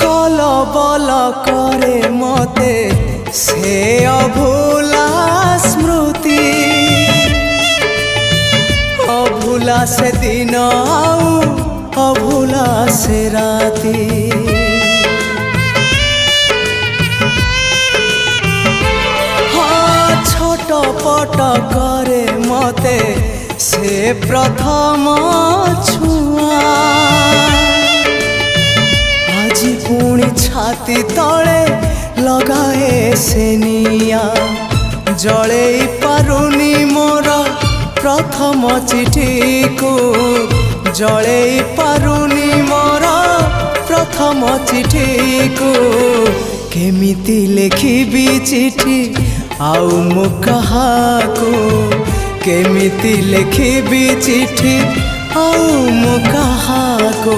कल बल करे मते से अभूला स्मृति अभूला से दिन आउ अभूला से राती हाँ छटपट करे मते से प्रथम छुआ आज पुणी छाती तले लगाए से निया जले पारुनी मोर प्रथम चिठी को जले पारुनी मोर प्रथम चिठी को केमिति लिखिबी चिठी आउ मु कहाको केमिति लिखिबी चिठी आउ मु कहाको।